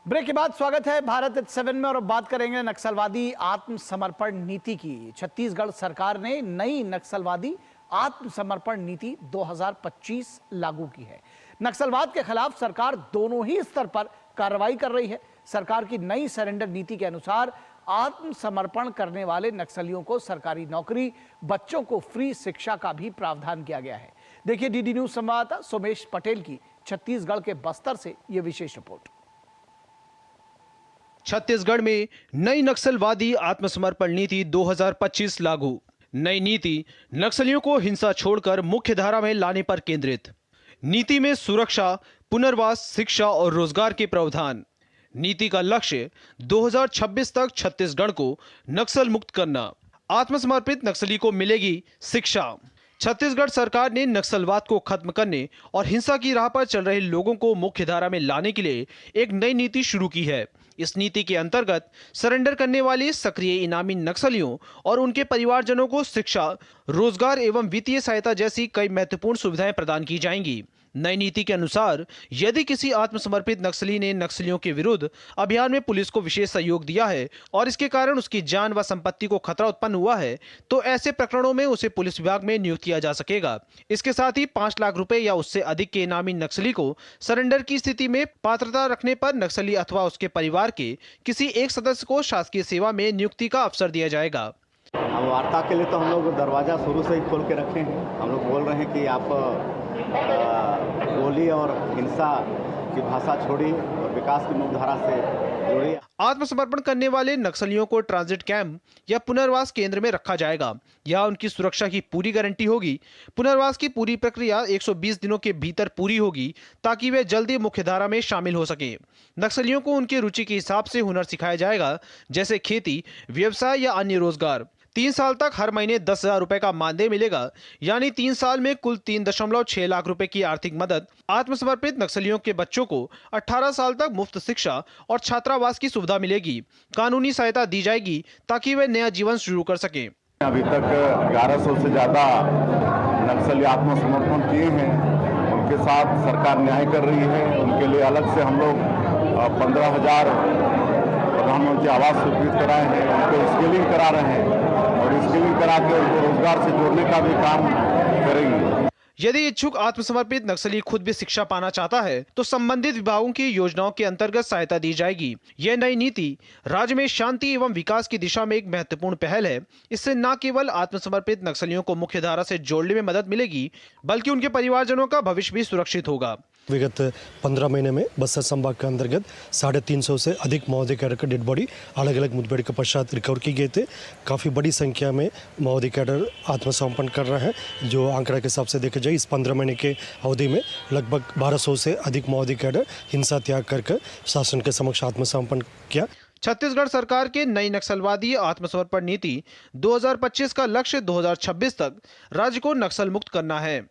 Break के बाद स्वागत है भारत एट 7 में और अब बात करेंगे नक्सलवादी आत्मसमर्पण नीति की। छत्तीसगढ़ सरकार ने नई नक्सलवादी आत्मसमर्पण नीति 2025 लागू की है। नक्सलवाद के खिलाफ सरकार दोनों ही स्तर पर कार्रवाई कर रही है। सरकार की नई सरेंडर नीति के अनुसार आत्मसमर्पण करने वाले नक्सलियों को सरकारी नौकरी, बच्चों को फ्री शिक्षा का भी प्रावधान किया गया है। देखिए डीडी न्यूज संवाददाता सोमेश पटेल की छत्तीसगढ़ के बस्तर से यह विशेष रिपोर्ट। छत्तीसगढ़ में नई नक्सलवादी आत्मसमर्पण नीति 2025 लागू। नई नीति नक्सलियों को हिंसा छोड़कर मुख्य धारा में लाने पर केंद्रित। नीति में सुरक्षा, पुनर्वास, शिक्षा और रोजगार के प्रावधान। नीति का लक्ष्य 2026 तक छत्तीसगढ़ को नक्सल मुक्त करना। आत्मसमर्पित नक्सली को मिलेगी शिक्षा। छत्तीसगढ़ सरकार ने नक्सलवाद को खत्म करने और हिंसा की राह पर चल रहे लोगों को मुख्य धारा में लाने के लिए एक नई नीति शुरू की है। इस नीति के अंतर्गत सरेंडर करने वाले सक्रिय इनामी नक्सलियों और उनके परिवारजनों को शिक्षा, रोजगार एवं वित्तीय सहायता जैसी कई महत्वपूर्ण सुविधाएं प्रदान की जाएंगी। नई नीति के अनुसार यदि किसी आत्मसमर्पित नक्सली ने नक्सलियों के विरुद्ध अभियान में पुलिस को विशेष सहयोग दिया है और इसके कारण उसकी जान व संपत्ति को खतरा उत्पन्न हुआ है तो ऐसे प्रकरणों में उसे पुलिस विभाग में नियुक्त किया जा सकेगा। इसके साथ ही 5 लाख रुपए या उससे अधिक के इनामी नक्सली को सरेंडर की स्थिति में पात्रता रखने पर नक्सली अथवा उसके परिवार के किसी एक सदस्य को शासकीय सेवा में नियुक्ति का अवसर दिया जाएगा। अब वार्ता के लिए तो हम लोग दरवाज़ा शुरू से ही खोल के रखे हैं। हम लोग बोल रहे हैं कि आप गोली और हिंसा की भाषा छोड़िए और विकास की मुख्यधारा से जुड़िए। आत्मसमर्पण करने वाले नक्सलियों को ट्रांजिट कैंप या पुनर्वास केंद्र में रखा जाएगा। यहाँ उनकी सुरक्षा की पूरी गारंटी होगी। पुनर्वास की पूरी प्रक्रिया 120 दिनों के भीतर पूरी होगी ताकि वे जल्दी मुख्यधारा में शामिल हो सके। नक्सलियों को उनकी रुचि के हिसाब से हुनर सिखाया जाएगा, जैसे खेती, व्यवसाय या अन्य रोजगार। 3 साल तक हर महीने 10,000 रुपए का मानदेय मिलेगा, यानी 3 साल में कुल 3.6 लाख रुपए की आर्थिक मदद। आत्मसमर्पित नक्सलियों के बच्चों को 18 साल तक मुफ्त शिक्षा और छात्रावास की सुविधा मिलेगी। कानूनी सहायता दी जाएगी ताकि वे नया जीवन शुरू कर सकें। अभी तक 1100 से ज्यादा नक्सली आत्मसमर्पण किए हैं। उनके साथ सरकार न्याय कर रही है। उनके लिए अलग से हम लोग 15,000 प्रधानमंत्री आवास स्वीकृत कराए हैं। उनको स्किलिंग करा रहे हैं और स्किलिंग करा के उनको रोजगार से जोड़ने का भी काम करेंगे। यदि इच्छुक आत्मसमर्पित नक्सली खुद भी शिक्षा पाना चाहता है तो संबंधित विभागों की योजनाओं के अंतर्गत सहायता दी जाएगी। यह नई नीति राज्य में शांति एवं विकास की दिशा में एक महत्वपूर्ण पहल है। इससे न केवल आत्मसमर्पित नक्सलियों को मुख्य धारा से जोड़ने में मदद मिलेगी, बल्कि उनके परिवारजनों का भविष्य भी सुरक्षित होगा। विगत 15 महीने में बस्तर संभाग के अंतर्गत 350 से अधिक माओवादी कैडर का डेड बॉडी अलग अलग मुठभेड़ के पश्चात रिकवर की गए थे। काफ़ी बड़ी संख्या में माओवादी कैडर आत्मसमर्पण कर रहे हैं। जो आंकड़ा के हिसाब से देखा जाए इस 15 महीने के अवधि में लगभग 1200 से अधिक माओवादी कैडर हिंसा त्याग कर शासन के समक्ष आत्मसमर्पण किया। छत्तीसगढ़ सरकार के नई नक्सलवादी आत्मसमर्पण नीति 2025 का लक्ष्य 2026 तक राज्य को नक्सल मुक्त करना है।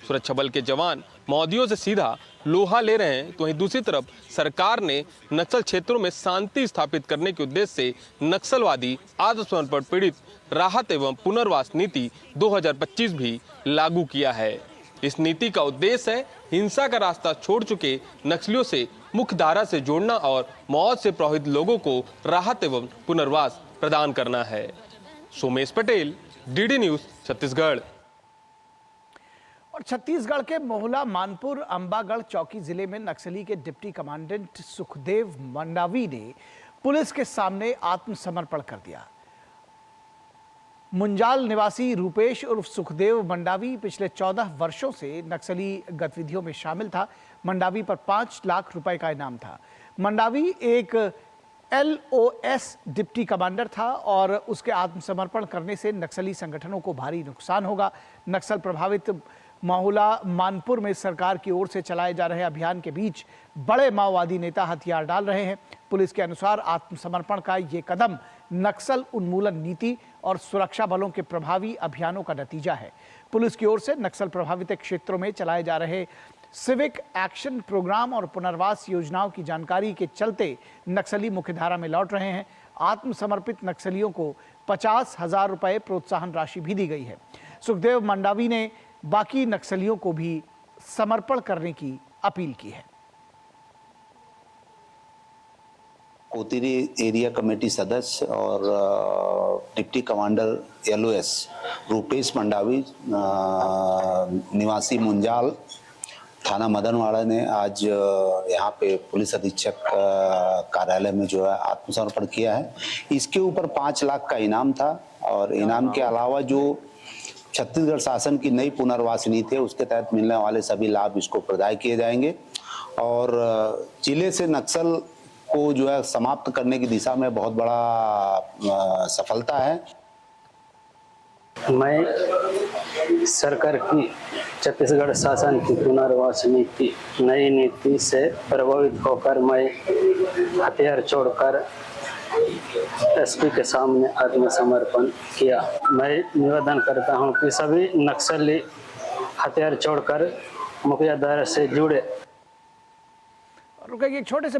सुरक्षा बल के जवान माओवादियों से सीधा लोहा ले रहे हैं, तो वहीं दूसरी तरफ सरकार ने नक्सल क्षेत्रों में शांति स्थापित करने के उद्देश्य से नक्सलवादी आत्मसमर्पण पीड़ित राहत एवं पुनर्वास नीति 2025 भी लागू किया है। इस नीति का उद्देश्य है हिंसा का रास्ता छोड़ चुके नक्सलियों से मुख्य धारा से जोड़ना और मौत से प्रभावित लोगों को राहत एवं पुनर्वास प्रदान करना है। Somesh Patel, DD news, Chhattisgarh. और छत्तीसगढ़ के मोहला मानपुर अंबागढ़ चौकी जिले में नक्सली के डिप्टी कमांडेंट सुखदेव मंडावी ने पुलिस के सामने आत्मसमर्पण कर दिया। मुंजाल निवासी रूपेश उर्फ सुखदेव मंडावी पिछले 14 वर्षों से नक्सली गतिविधियों में शामिल था। मंडावी पर 5 लाख रुपए का इनाम था। मंडावी एक LOS डिप्टी कमांडर था और उसके आत्मसमर्पण करने से नक्सली संगठनों को भारी नुकसान होगा। नक्सल प्रभावित माहुला मानपुर में सरकार की ओर से चलाए जा रहे अभियान के बीच बड़े माओवादी नेता हथियार डाल रहे हैं। पुलिस के अनुसार आत्मसमर्पण का ये कदम नक्सल उन्मूलन नीति और सुरक्षा बलों के प्रभावी अभियानों का नतीजा है। पुलिस की ओर से नक्सल प्रभावित क्षेत्रों में चलाए जा रहे सिविक एक्शन प्रोग्राम और पुनर्वास योजनाओं की जानकारी के चलते नक्सली मुख्यधारा में लौट रहे हैं। आत्मसमर्पित नक्सलियों को 50,000 रुपए प्रोत्साहन राशि भी दी गई है। सुखदेव मंडावी ने बाकी नक्सलियों को भी समर्पण करने की अपील की है। कोतिरी एरिया कमेटी सदस्य और deputy commander LOS Rupesh Mandavi निवासी मुंजाल थाना मदनवाड़ा ने आज यहाँ पे पुलिस अधीक्षक कार्यालय में जो है आत्मसमर्पण किया है। इसके ऊपर 5 लाख का इनाम था और इनाम के अलावा जो छत्तीसगढ़ शासन की नई पुनर्वास नीति है उसके तहत मिलने वाले सभी लाभ इसको प्रदान किए जाएंगे और जिले से नक्सल को जो है समाप्त करने की दिशा में बहुत बड़ा सफलता है। मैं सरकार की छत्तीसगढ़ शासन की पुनर्वास नीति नई नीति से प्रभावित होकर मैं हथियार छोड़कर SP के सामने आत्मसमर्पण किया। मैं निवेदन करता हूं कि सभी नक्सली हथियार छोड़कर मुखिया दायरे से जुड़े। रुकेंगे एक छोटे से